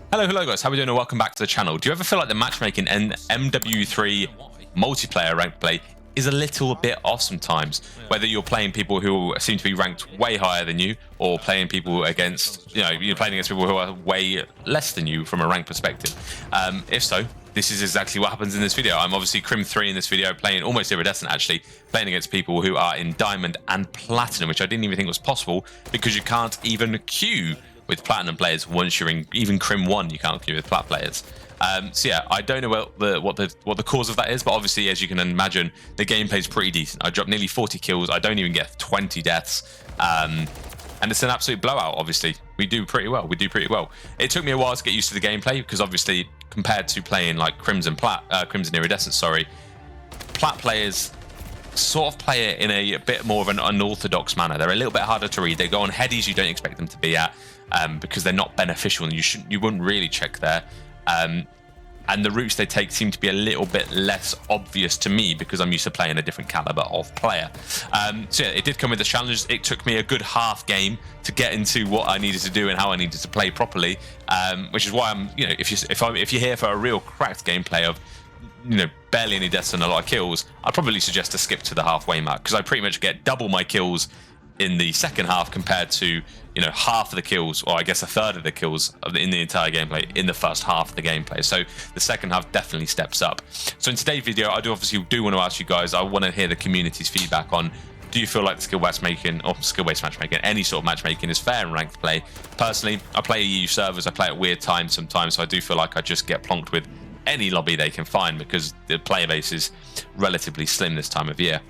Hello guys, how are we doing and welcome back to the channel. Do you ever feel like the matchmaking in MW3 multiplayer ranked play is a little bit off sometimes? Whether you're playing people who seem to be ranked way higher than you, or playing people against, you're playing against people who are way less than you from a rank perspective. If so, this is exactly what happens in this video. I'm obviously Crim 3 in this video, playing almost iridescent actually, playing against people who are in Diamond and Platinum, which I didn't even think was possible because you can't even queue with Platinum players once you're in even Crim 1. You can't queue with Plat players. So yeah, I don't know what the cause of that is, but obviously, as you can imagine, the gameplay's pretty decent. I dropped nearly 40 kills. I don't even get 20 deaths. And it's an absolute blowout, obviously. We do pretty well. It took me a while to get used to the gameplay because obviously, compared to playing like Crimson Iridescent, Plat players sort of play it in a bit more of an unorthodox manner. They're a little bit harder to read. They go on headies you don't expect them to be at because they're not beneficial and you wouldn't really check there. And the routes they take seem to be a little bit less obvious to me because I'm used to playing a different caliber of player. So yeah, it did come with the challenges. It took me a good half game to get into what I needed to do and how I needed to play properly, which is why I'm, if you're here for a real cracked gameplay of, barely any deaths and a lot of kills, I'd probably suggest to skip to the halfway mark because I pretty much get double my kills in the second half compared to half of the kills, or I guess a third of the kills in the entire gameplay in the first half of the gameplay. So the second half definitely steps up. So in today's video, I want to ask you guys, I want to hear the community's feedback on, do you feel like the skill-based matchmaking, any sort of matchmaking is fair in ranked play? Personally, I play EU servers, I play at weird times sometimes, so I do feel like I just get plonked with any lobby they can find because the player base is relatively slim this time of year.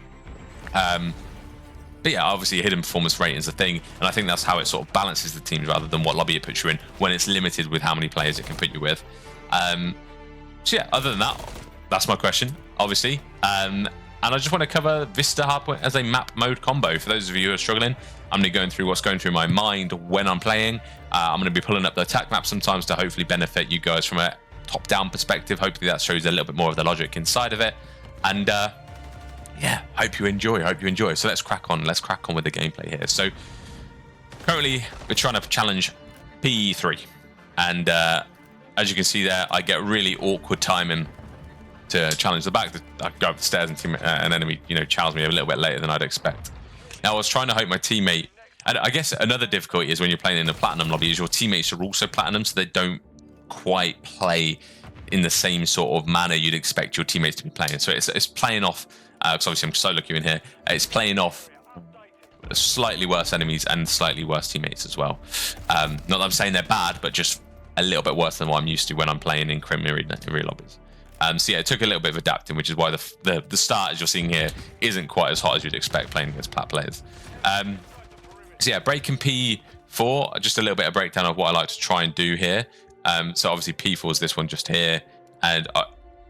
But yeah, obviously hidden performance rating is a thing, and I think that's how it sort of balances the teams rather than what lobby it puts you in when it's limited with how many players it can put you with. So yeah, other than that, that's my question, obviously. And I just want to cover Vista Hardpoint as a map mode combo. For those of you who are struggling, I'm going to be going through what's going through my mind when I'm playing. I'm going to be pulling up the attack map sometimes to hopefully benefit you guys from a top-down perspective. Hopefully that shows a little bit more of the logic inside of it. And yeah, hope you enjoy. So let's crack on with the gameplay here. So currently we're trying to challenge P3, and as you can see there, I get really awkward timing to challenge the back. I go up the stairs and an enemy chows me a little bit later than I'd expect. Now I was trying to hope my teammate, and I guess another difficulty is when you're playing in a Platinum lobby is your teammates are also Platinum, so they don't quite play in the same sort of manner you'd expect your teammates to be playing. So it's playing off, because obviously I'm solo queuing here, it's playing off slightly worse enemies and slightly worse teammates as well. Not that I'm saying they're bad, but just a little bit worse than what I'm used to when I'm playing in Crim real lobbies. So yeah, it took a little bit of adapting, which is why the start, as you're seeing here, isn't quite as hot as you'd expect playing against Plat players. So yeah, breaking P4, just a little bit of breakdown of what I like to try and do here. So obviously P4 is this one just here, and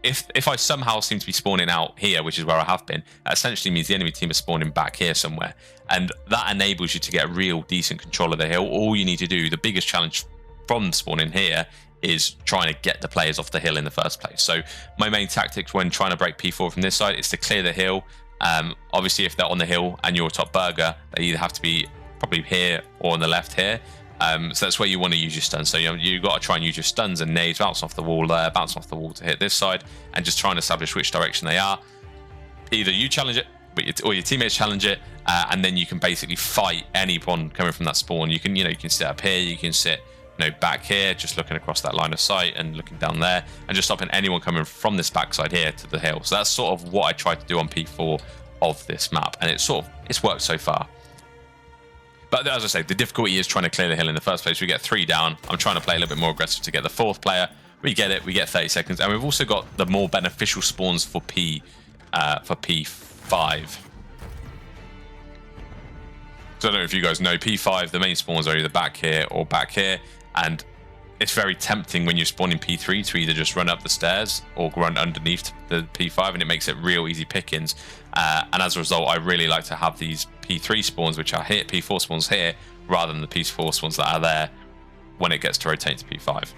if I somehow seem to be spawning out here, which is where I have been, that essentially means the enemy team is spawning back here somewhere, and that enables you to get real decent control of the hill. All you need to do, the biggest challenge from spawning here, is trying to get the players off the hill in the first place. So my main tactic when trying to break P4 from this side is to clear the hill. Obviously if they're on the hill and you're a top burger, they either have to be probably here or on the left here. So that's where you want to use your stuns. So you've got to try and use your stuns and nades, bounce off the wall there, bounce off the wall to hit this side, and just try and establish which direction they are. Either you challenge it, or your teammates challenge it, and then you can basically fight anyone coming from that spawn. You can, you can sit up here, you can sit, back here, just looking across that line of sight and looking down there, and just stopping anyone coming from this backside here to the hill. So that's sort of what I tried to do on P4 of this map, and it's worked so far. But as I say, the difficulty is trying to clear the hill in the first place. We get 3 down. I'm trying to play a little bit more aggressive to get the 4th player. We get it. We get 30 seconds. And we've also got the more beneficial spawns for P5. So I don't know if you guys know, P5, the main spawns are either back here or back here. And it's very tempting when you're spawning P3 to either just run up the stairs or run underneath the P5, and it makes it real easy pickings. And as a result, I really like to have these P3 spawns, which are here, P4 spawns here, rather than the P4 spawns that are there when it gets to rotate to P5.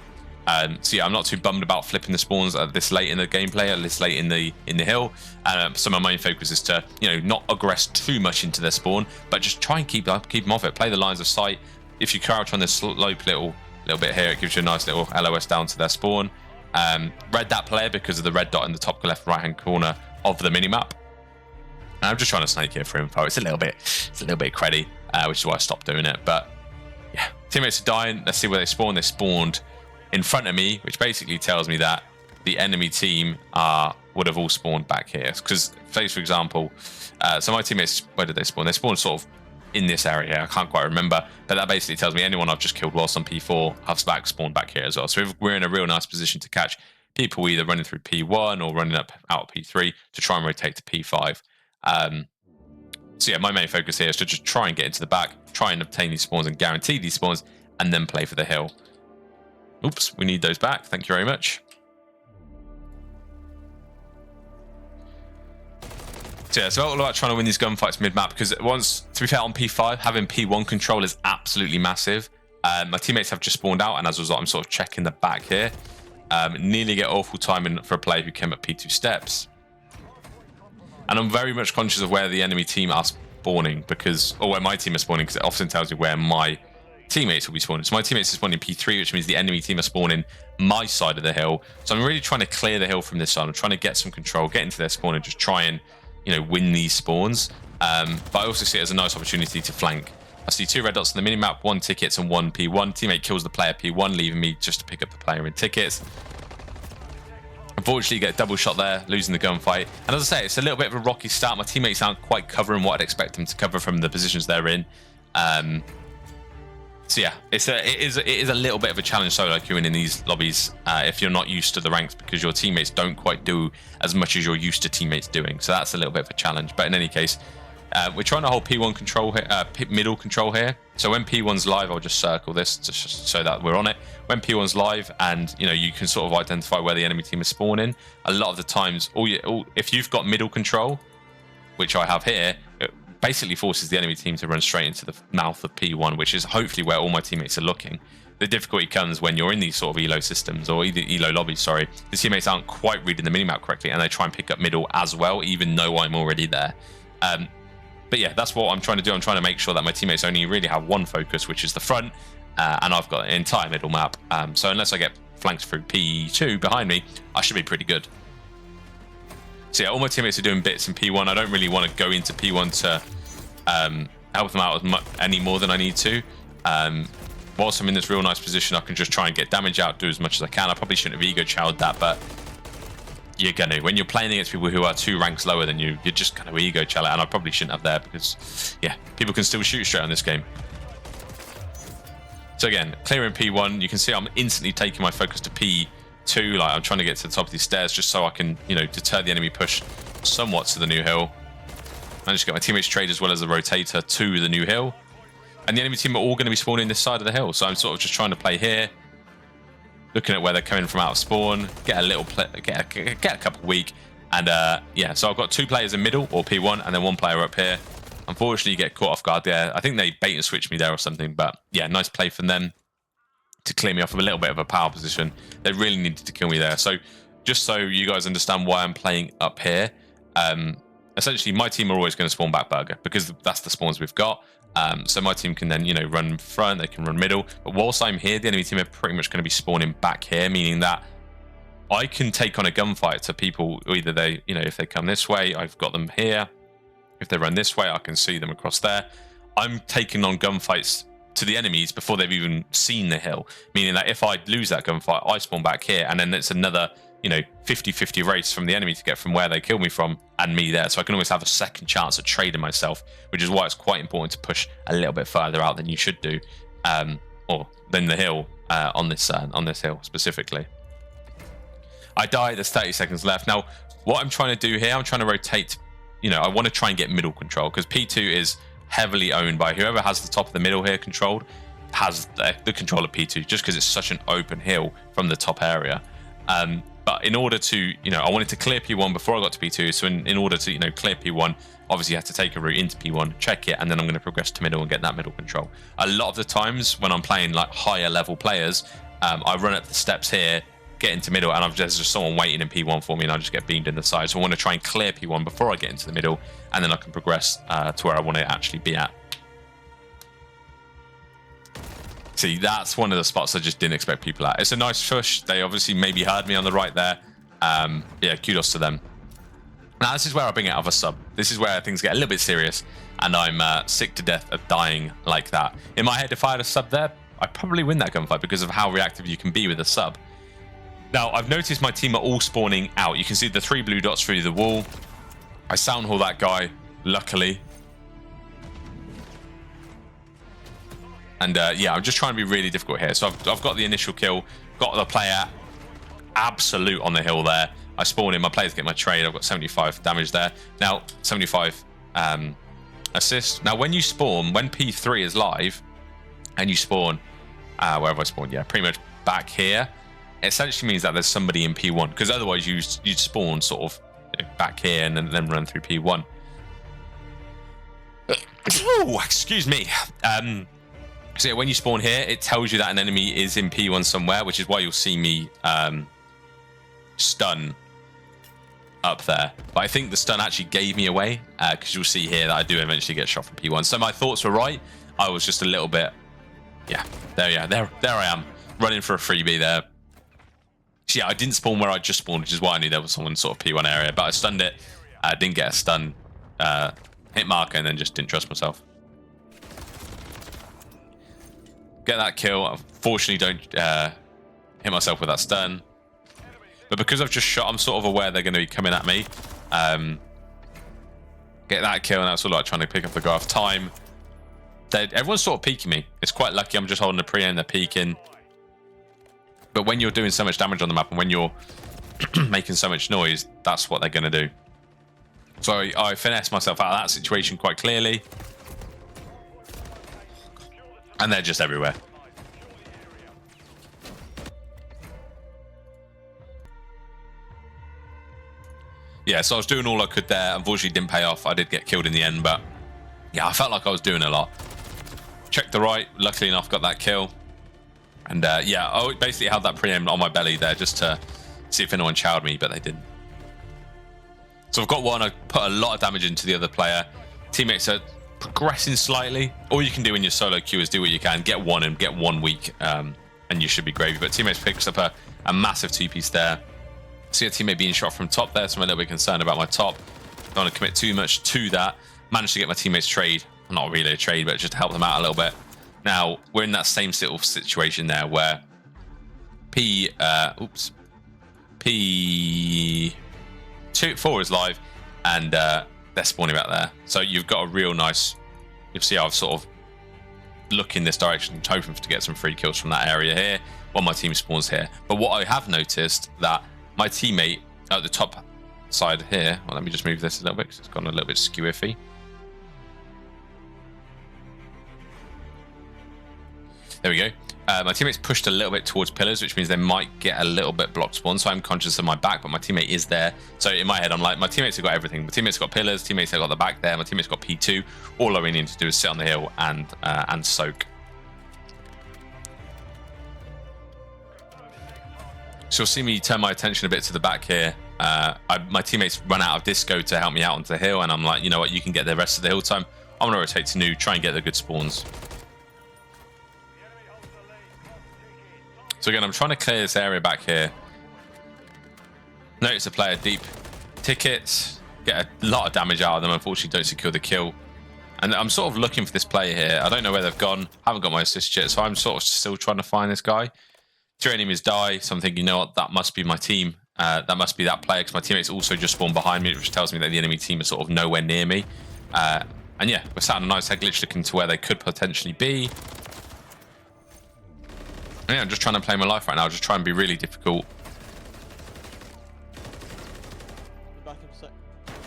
So yeah, I'm not too bummed about flipping the spawns this late in the gameplay, or this late in the hill. So my main focus is to not aggress too much into their spawn, but just try and keep them off it. Play the lines of sight. If you crouch on this slope little little bit here. It gives you a nice little LOS down to their spawn. Read that player because of the red dot in the top left right hand corner of the minimap. And I'm just trying to snake here for info. It's a little bit creddy, which is why I stopped doing it. But yeah, teammates are dying. Let's see where they spawn. They spawned in front of me, which basically tells me that the enemy team would have all spawned back here. Because, say for example, so my teammates, where did they spawn? They spawned sort of in this area here. I can't quite remember, but that basically tells me anyone I've just killed whilst on P4 has spawned back here as well. So we're in a real nice position to catch people either running through P1 or running out of P3 to try and rotate to P5. So yeah, my main focus here is to just try and get into the back, try and obtain these spawns and guarantee these spawns, and then play for the hill. Oops, we need those back. Thank you very much. So yeah, it's all about trying to win these gunfights mid-map, because once, to be fair, on P5, having P1 control is absolutely massive. My teammates have just spawned out, and as a result, I'm sort of checking the back here. Nearly get awful timing for a player who came at P2 steps. And I'm very much conscious of where the enemy team are spawning, or where my team is spawning, because it often tells you where my teammates will be spawning. So my teammates are spawning P3, which means the enemy team are spawning my side of the hill. So I'm really trying to clear the hill from this side. I'm trying to get some control, get into their spawn, and just try and, you know, win these spawns. But I also see it as a nice opportunity to flank. I see 2 red dots on the minimap, 1 tickets and 1 P1. Teammate kills the player P1, leaving me just to pick up the player in tickets. Unfortunately, you get a double shot there, losing the gunfight. And as I say, it's a little bit of a rocky start. My teammates aren't quite covering what I'd expect them to cover from the positions they're in. So yeah, it is a little bit of a challenge solo queuing in these lobbies if you're not used to the ranks, because your teammates don't quite do as much as you're used to teammates doing. So that's a little bit of a challenge. But in any case, we're trying to hold P1 control here, middle control here. So when P1's live, I'll just circle this just so that we're on it. When P1's live, and you know, you can sort of identify where the enemy team is spawning. A lot of the times, if you've got middle control, which I have here, it basically forces the enemy team to run straight into the mouth of P1, which is hopefully where all my teammates are looking. The difficulty comes when you're in these sort of elo systems, or either elo lobbies, sorry. The teammates aren't quite reading the minimap correctly, and they try and pick up middle as well, even though I'm already there. But yeah, that's what I'm trying to do. I'm trying to make sure that my teammates only really have one focus, which is the front, and I've got an entire middle map. So unless I get flanked through P2 behind me, I should be pretty good. So yeah, all my teammates are doing bits in P1. I don't really want to go into P1 to help them out any more than I need to. Whilst I'm in this real nice position, I can just try and get damage out, do as much as I can. I probably shouldn't have ego chowed that, but you're gonna, when you're playing against people who are 2 ranks lower than you, you're just gonna ego chow it, and I probably shouldn't have there, because yeah, people can still shoot straight on this game. So again, clearing P1, you can see I'm instantly taking my focus to P2, like I'm trying to get to the top of these stairs just so I can, you know, deter the enemy push somewhat to the new hill. Managed to get my teammates trade as well as the rotator to the new hill. And the enemy team are all going to be spawning this side of the hill, so I'm sort of just trying to play here, looking at where they're coming from out of spawn, get a couple weak, and yeah, so I've got 2 players in middle, or P1, and then 1 player up here. Unfortunately, you get caught off guard there. I think they bait and switch me there or something, but yeah, nice play from them to clear me off of a little bit of a power position. They really needed to kill me there. So just so you guys understand why I'm playing up here, essentially my team are always going to spawn back burger, because that's the spawns we've got. So my team can then, you know, run front, they can run middle. But whilst I'm here, the enemy team are pretty much going to be spawning back here, meaning that I can take on a gunfight to people, either they, you know, if they come this way, I've got them here. If they run this way, I can see them across there. I'm taking on gunfights to the enemies before they've even seen the hill, meaning that if I lose that gunfight, I spawn back here, and then it's another, you know, 50-50 race from the enemy to get from where they killed me from and me there. So I can always have a second chance at trading myself, which is why it's quite important to push a little bit further out than you should do, or than the hill on this hill specifically. I die. There's 30 seconds left. Now, what I'm trying to do here, I'm trying to rotate. You know, I want to try and get middle control, because P2 is heavily owned by whoever has the top of the middle here controlled, has the control of P2, just because it's such an open hill from the top area. But in order to, you know, I wanted to clear P1 before I got to P2. So in order to, you know, clear P1, obviously you have to take a route into P1, check it, and then I'm going to progress to middle and get that middle control. A lot of the times when I'm playing like higher level players, I run up the steps here, get into middle, and there's just someone waiting in P1 for me, and I just get beamed in the side. So I want to try and clear P1 before I get into the middle, and then I can progress to where I want to actually be at. See, that's one of the spots I just didn't expect people at. It's a nice push. They obviously maybe heard me on the right there. Yeah, kudos to them. Now, this is where I bring out of a sub. This is where things get a little bit serious, and I'm sick to death of dying like that. In my head, if I had a sub there, I'd probably win that gunfight because of how reactive you can be with a sub. Now, I've noticed my team are all spawning out. You can see the 3 blue dots through the wall. I sound haul that guy, luckily. And yeah, I'm just trying to be really difficult here. So I've got the initial kill, got the player absolute on the hill there. I spawn in, my players get my trade. I've got 75 damage there. Now, 75 assist. Now, when you spawn, when P3 is live, and you spawn, where have I spawned? Yeah, pretty much back here. It essentially means that there's somebody in P1, because otherwise you'd spawn sort of back here and then run through P1. Oh, excuse me. So yeah, when you spawn here, it tells you that an enemy is in P1 somewhere, which is why you'll see me stun up there. But I think the stun actually gave me away, because you'll see here that I do eventually get shot from P1. So my thoughts were right. I was just a little bit, yeah, there I am, running for a freebie there. So yeah, I didn't spawn where I just spawned, which is why I knew there was someone sort of P1 area. But I stunned it, didn't get a stun hit marker, and then just didn't trust myself. Get that kill. Unfortunately, don't hit myself with that stun. But because I've just shot, I'm sort of aware they're going to be coming at me. Get that kill, and that's all like trying to pick up the graph time. Everyone's sort of peeking me. It's quite lucky I'm just holding the pre and they're peeking. But when you're doing so much damage on the map and when you're making so much noise, that's what they're going to do. So I finessed myself out of that situation quite clearly. And they're just everywhere. Yeah, so I was doing all I could there. Unfortunately, didn't pay off. I did get killed in the end, but yeah, I felt like I was doing a lot. Checked the right. Luckily enough, got that kill. And yeah, I basically held that preempt on my belly there just to see if anyone chowed me, but they didn't. So I've got one. I put a lot of damage into the other player. Teammates are progressing slightly. All you can do in your solo queue is do what you can. Get one and get 1 week, and you should be gravy. But teammates picks up a massive 2-piece there. See a teammate being shot from top there, so I'm a little bit concerned about my top. Don't want to commit too much to that. Managed to get my teammates trade. Not really a trade, but just to help them out a little bit. Now, we're in that same sort of situation there where P4 is live, and they're spawning back there. So you've got a real nice, you'll see I've sort of look in this direction, hoping to get some free kills from that area here while my team spawns here. But what I have noticed that my teammate at the top side here, well, let me just move this a little bit because it's gone a little bit skew-iffy. There we go. My teammate's pushed a little bit towards pillars, which means they might get a little bit blocked spawn. So I'm conscious of my back, but my teammate is there. So in my head, I'm like, my teammates have got everything. My teammates have got pillars. Teammates have got the back there. My teammates got P2. All I really need to do is sit on the hill and soak. So you'll see me turn my attention a bit to the back here. My teammates run out of disco to help me out onto the hill, and I'm like, you know what? You can get the rest of the hill time. I'm gonna rotate to new, try and get the good spawns. So again, I'm trying to clear this area back here. Notice a player deep tickets, get a lot of damage out of them. Unfortunately, don't secure the kill. And I'm sort of looking for this player here. I don't know where they've gone. Haven't got my assist yet, so I'm sort of still trying to find this guy. 3 enemies die, so I'm thinking, you know what, that must be my team. That must be that player, because my teammates also just spawned behind me, which tells me that the enemy team is sort of nowhere near me. And yeah, we're sat on a nice head glitch looking to where they could potentially be. Yeah, I'm just trying to play my life right now. Just try and be really difficult. And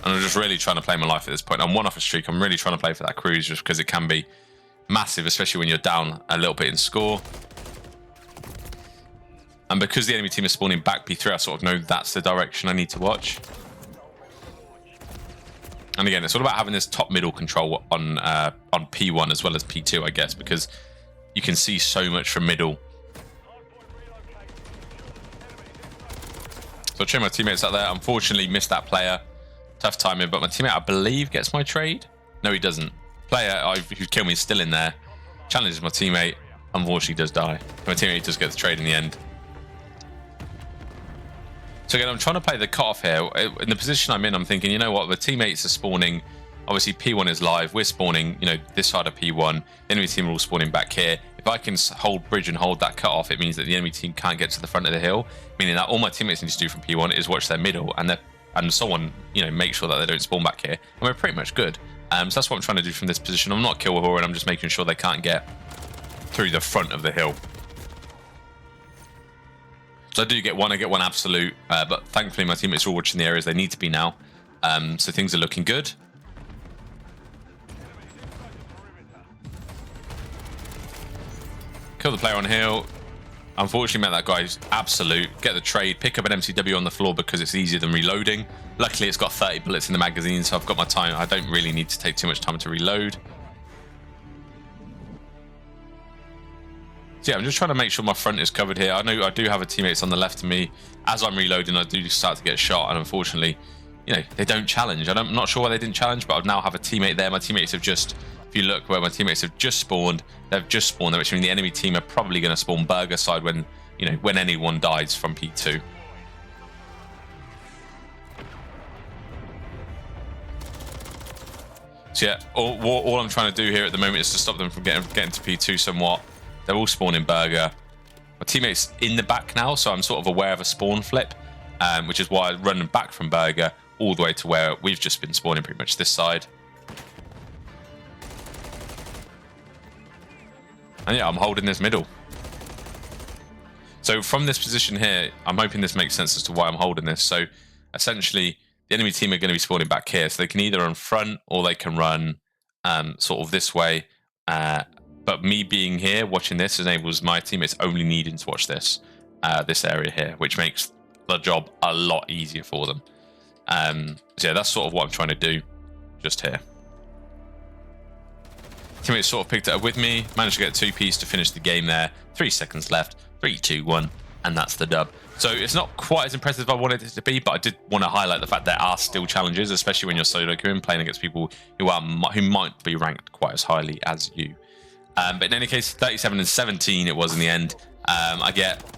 I'm just really trying to play my life at this point. I'm 1 off a streak. I'm really trying to play for that cruise just because it can be massive, especially when you're down a little bit in score. And because the enemy team is spawning back P3, I sort of know that's the direction I need to watch. And again, it's all about having this top-middle control on P1 as well as P2, I guess, because you can see so much from middle. So I check my teammates out there. Unfortunately, missed that player. Tough timing, but my teammate, I believe, gets my trade. No, he doesn't. Player who killed me is still in there. Challenges my teammate. unfortunately does die. My teammate does get the trade in the end. So again, I'm trying to play the cutoff here. In the position I'm in, I'm thinking, you know what, the teammates are spawning. Obviously, P1 is live. We're spawning, you know, this side of P1. The enemy team are all spawning back here. If I can hold bridge and hold that cutoff, it means that the enemy team can't get to the front of the hill, meaning that all my teammates need to do from P1 is watch their middle and someone, you know, make sure that they don't spawn back here. And we're pretty much good. So that's what I'm trying to do from this position. I'm not kill whore, and I'm just making sure they can't get through the front of the hill. So I get one absolute, but thankfully my teammates are all watching the areas they need to be now. So things are looking good. Kill the player on hill. Unfortunately, met that guy's absolute. Get the trade. Pick up an MCW on the floor because it's easier than reloading. Luckily, it's got 30 bullets in the magazine, so I've got my time. I don't really need to take too much time to reload. So yeah, I'm just trying to make sure my front is covered here. I know I do have a teammates on the left of me. As I'm reloading, I do start to get shot, and unfortunately, you know, they don't challenge. I'm not sure why they didn't challenge, but I now have a teammate there. My teammates have just, if you look where my teammates have just spawned, they've just spawned, which means the enemy team are probably going to spawn burger side when, you know, when anyone dies from P2. So yeah, all I'm trying to do here at the moment is to stop them from getting to P2 somewhat. They're all spawning burger. My teammate's in the back now, so I'm sort of aware of a spawn flip, which is why I run back from burger all the way to where we've just been spawning, pretty much this side. And yeah, I'm holding this middle. So from this position here, I'm hoping this makes sense as to why I'm holding this. So essentially, the enemy team are going to be spawning back here. So they can either run front or they can run sort of this way. But me being here, watching this, enables my teammates only needing to watch this area here, which makes the job a lot easier for them. So yeah, that's sort of what I'm trying to do just here. Teammates sort of picked it up with me, managed to get 2 Ps to finish the game there. 3 seconds left, 3, 2, 1, and that's the dub. So it's not quite as impressive as I wanted it to be, but I did want to highlight the fact there are still challenges, especially when you're solo queuing, playing against people who might be ranked quite as highly as you. But in any case, 37 and 17 it was in the end. I get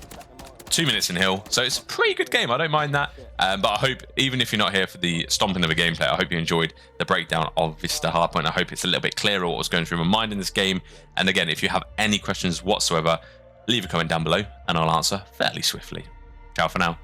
2 minutes in hill, so it's a pretty good game. I don't mind that. But I hope, even if you're not here for the stomping of a gameplay, I hope you enjoyed the breakdown of Vista Hardpoint. I hope it's a little bit clearer what was going through my mind in this game. And again, if you have any questions whatsoever, leave a comment down below and I'll answer fairly swiftly. Ciao for now.